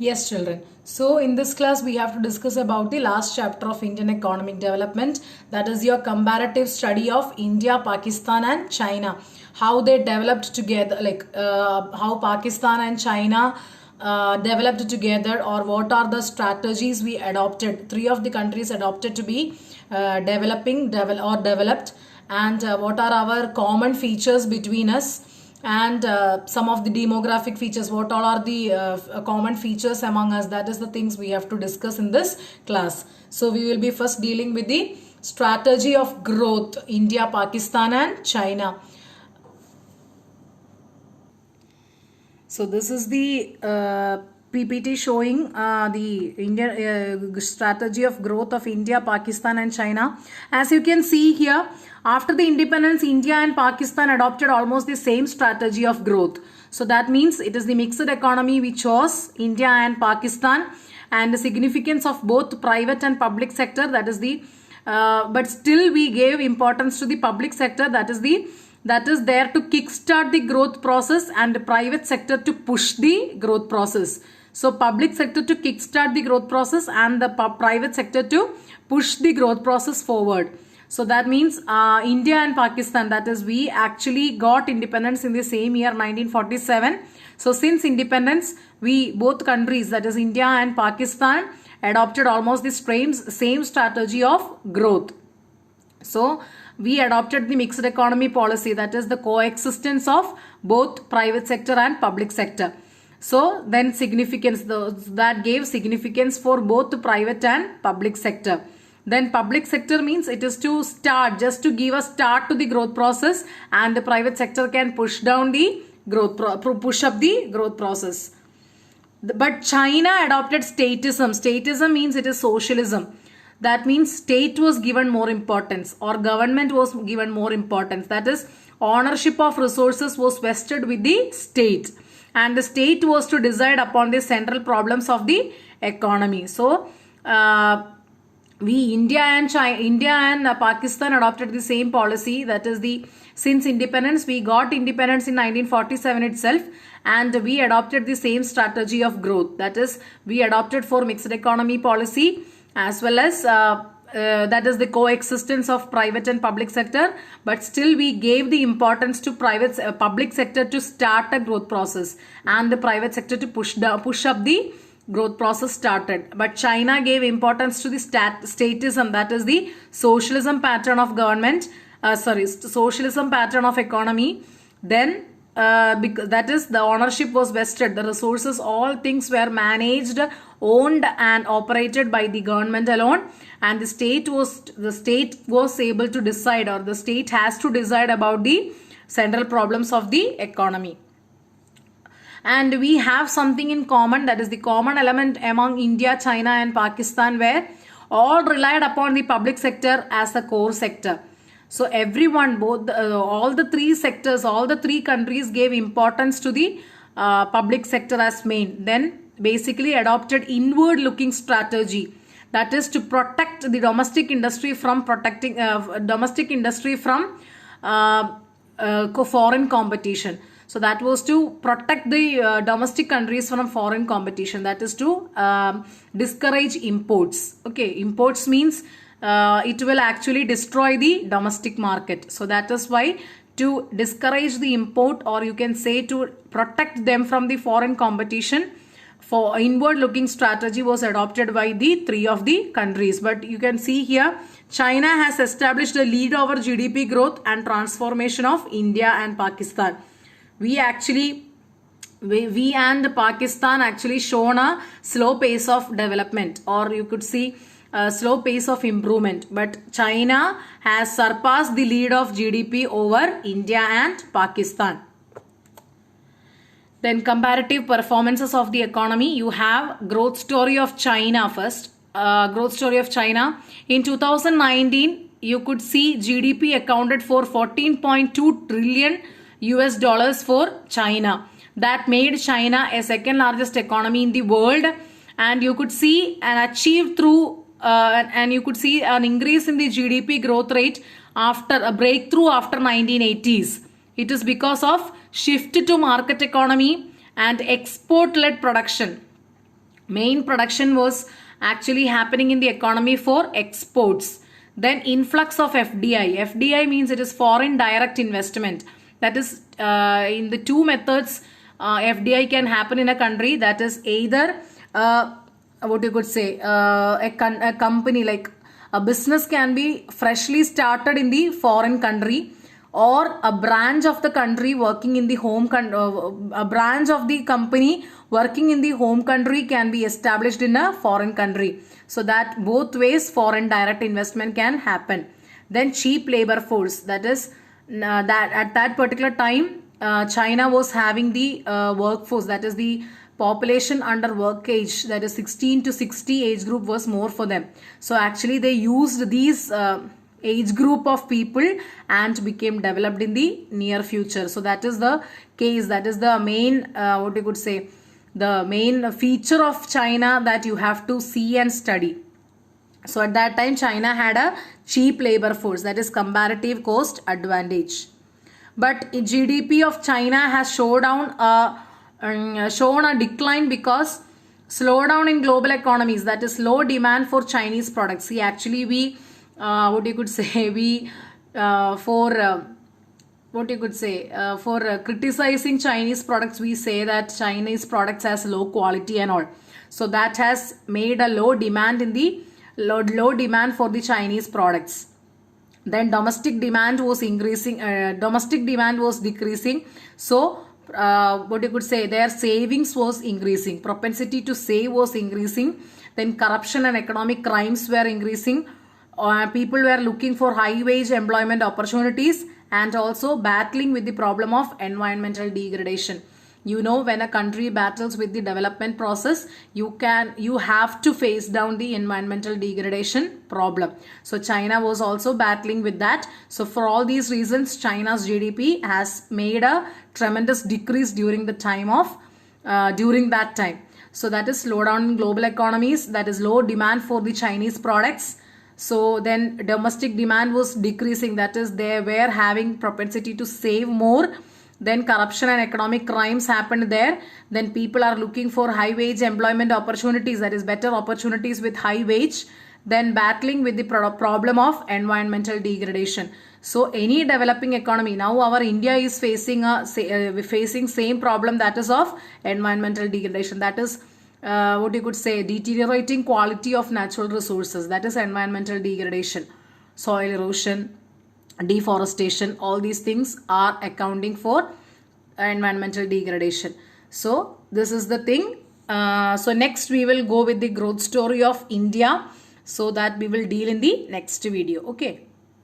Yes, children. So, in this class, we have to discuss about the last chapter of Indian economic development. That is your comparative study of India, Pakistan, and China. How they developed together, like how Pakistan and China developed together, or what are the strategies we adopted. Three of the countries adopted to be developed, and what are our common features between us, and some of the demographic features, what all are the common features among us. That is the things we have to discuss in this class. So we will be first dealing with the strategy of growth, India, Pakistan, and China. So this is the PPT showing the Indian strategy of growth of India, Pakistan, and China. As you can see here, after the independence, India and Pakistan adopted almost the same strategy of growth. So that means it is the mixed economy we chose, India and Pakistan, and the significance of both private and public sector. That is the but still we gave importance to the public sector. That is there to kickstart the growth process, and the private sector to push the growth process. So public sector to kickstart the growth process, and the private sector to push the growth process forward. So that means India and Pakistan, that is we actually got independence in the same year 1947. So since independence, we both countries, that is India and Pakistan, adopted almost the same strategy of growth. So we adopted the mixed economy policy, that is the coexistence of both private sector and public sector. So then significance, that gave significance for both the private and public sector. Then public sector means it is to start, just to give a start to the growth process, and the private sector can push down the growth, push up the growth process. But China adopted statism. Statism means it is socialism. That means state was given more importance, or government was given more importance. That is, ownership of resources was vested with the state, and the state was to decide upon the central problems of the economy. So India and Pakistan adopted the same policy. That is since independence, we got independence in 1947 itself, and we adopted the same strategy of growth. That is, we adopted for mixed economy policy, as well as that is the coexistence of private and public sector, but still we gave the importance to public sector to start a growth process, and the private sector to push up the growth process started. But China gave importance to the statism, that is the socialism pattern of government, socialism pattern of economy. Then because that is the ownership was vested, the resources, all things were managed, owned and operated by the government alone, and the state was able to decide, or the state has to decide about the central problems of the economy. And we have something in common, that is the common element among India, China and Pakistan, where all relied upon the public sector as the core sector. So everyone, all the three sectors, all the three countries gave importance to the public sector as main. Then basically adopted inward looking strategy, that is to protect the domestic industry from foreign competition. So that was to protect the domestic countries from foreign competition, that is to discourage imports. Okay, imports means it will actually destroy the domestic market. So that is why, to discourage the import, or you can say to protect them from the foreign competition, for inward looking strategy was adopted by the three of the countries. But you can see here, China has established a lead over GDP growth and transformation of India and Pakistan. We and Pakistan actually shown a slow pace of development, or you could see a slow pace of improvement, but China has surpassed the lead of GDP over India and Pakistan. Then comparative performances of the economy. You have growth story of China first. Growth story of China. In 2019, you could see GDP accounted for 14.2 trillion US dollars for China. That made China a second largest economy in the world, and you could see an achieved through and you could see an increase in the GDP growth rate after a breakthrough after 1980s. It is because of shift to market economy and export-led production. Main production was actually happening in the economy for exports. Then influx of FDI. FDI means it is foreign direct investment. That is in the two methods FDI can happen in a country. That is either what you could say a company, like a business can be freshly started in the foreign country, or a branch of the country working in the home a branch of the company working in the home country can be established in a foreign country. So that both ways foreign direct investment can happen. Then cheap labor force, that is that at that particular time China was having the workforce, that is the population under work age, that is 16 to 60 age group was more for them. So actually they used these age group of people and became developed in the near future. So that is the case, that is the main what you could say, the main feature of China that you have to see and study. So at that time China had a cheap labor force, that is comparative cost advantage. But GDP of China has shown a decline because slowdown in global economies, that is low demand for Chinese products. See, actually we what you could say, we for criticizing Chinese products, we say that Chinese products has low quality and all. So that has made a low demand in the low demand for the Chinese products. Then domestic demand was increasing, domestic demand was decreasing. So what you could say, their savings was increasing, propensity to save was increasing. Then corruption and economic crimes were increasing. People were looking for high wage employment opportunities and also battling with the problem of environmental degradation. You know, when a country battles with the development process, you have to face down the environmental degradation problem. So China was also battling with that. So for all these reasons, China's GDP has made a tremendous decrease during the time of during that time. So that is slowdown in global economies, that is low demand for the Chinese products. So then domestic demand was decreasing, that is they were having propensity to save more. Then corruption and economic crimes happened there. Then people are looking for high wage employment opportunities, that is better opportunities with high wage. Then battling with the problem of environmental degradation. So any developing economy, now our India is facing facing same problem, that is of environmental degradation, that is what you could say, deteriorating quality of natural resources, that is environmental degradation, soil erosion, deforestation, all these things are accounting for environmental degradation. So this is the thing. So next we will go with the growth story of India, so that we will deal in the next video. Okay.